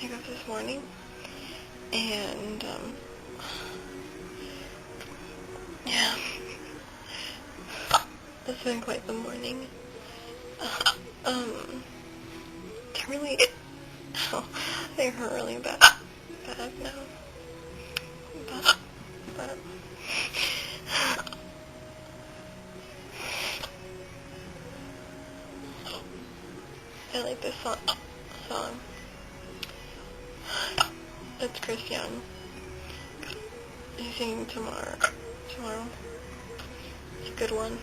I got this morning, and, yeah, it's been quite the morning. Really, they hurt really bad now, but, I like this song. It's Chris Young. He's singing tomorrow. It's a good one.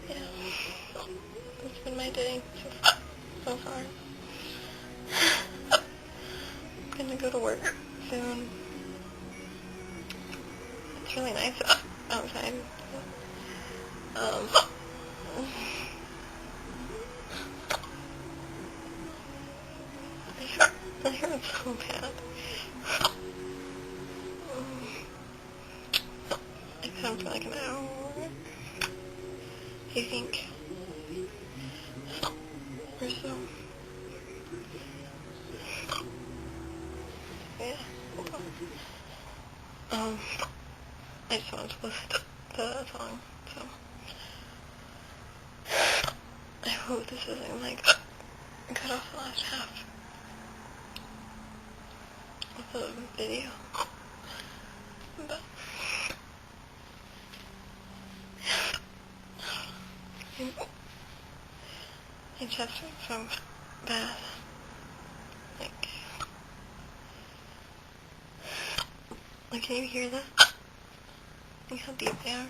Yeah, it's been my day so far. I'm gonna go to work soon. It's really nice outside. I hurt so bad. I've had him for like an hour. I think. Or so. Yeah. I just wanted to listen to the song, so. I hope this isn't like cut off the last half of the video. But my chest hurts so bad. Like, can you hear that? Like how deep they are?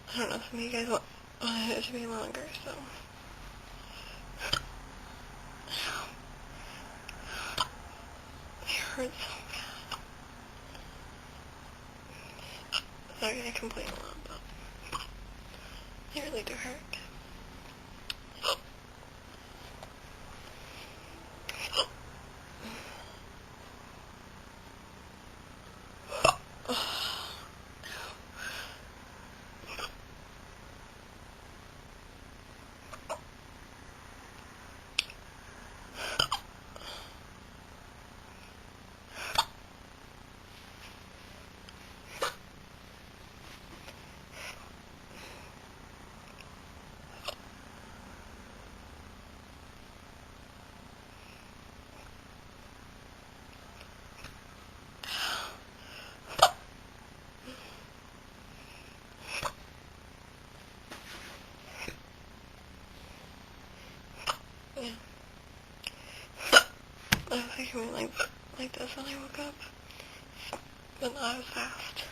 I don't know, some of you guys wanted it to be longer, so. It hurts so bad. Sorry, I complain a lot, but they really do hurt. Yeah. I was thinking like this when I woke up, but not as fast.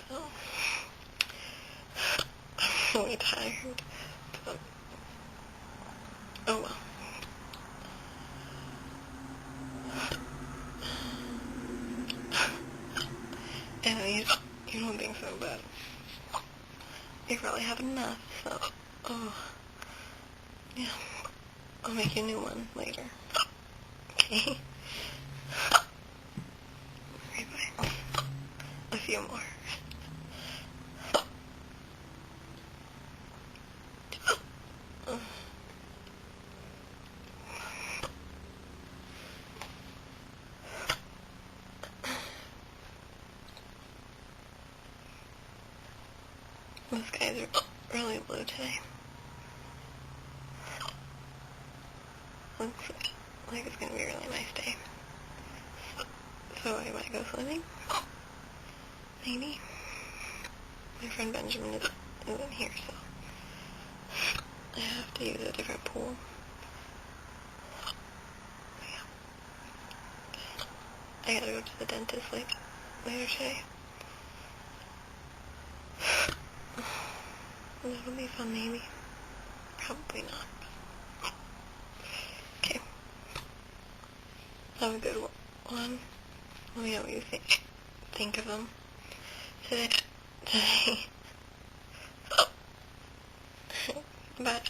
So, I'm really tired, but, oh well. And you don't think so, but you probably have enough, so, oh, yeah. I'll make you a new one later. Okay? Right back. A few more. The skies are really blue today. Looks like it's gonna be a really nice day. So I might go swimming. Maybe. My friend Benjamin isn't here, so I have to use a different pool. Yeah. I gotta go to the dentist later today. That'll be fun, maybe. Probably not. Okay. Have a good one. Let me know what you think of them today. Bye.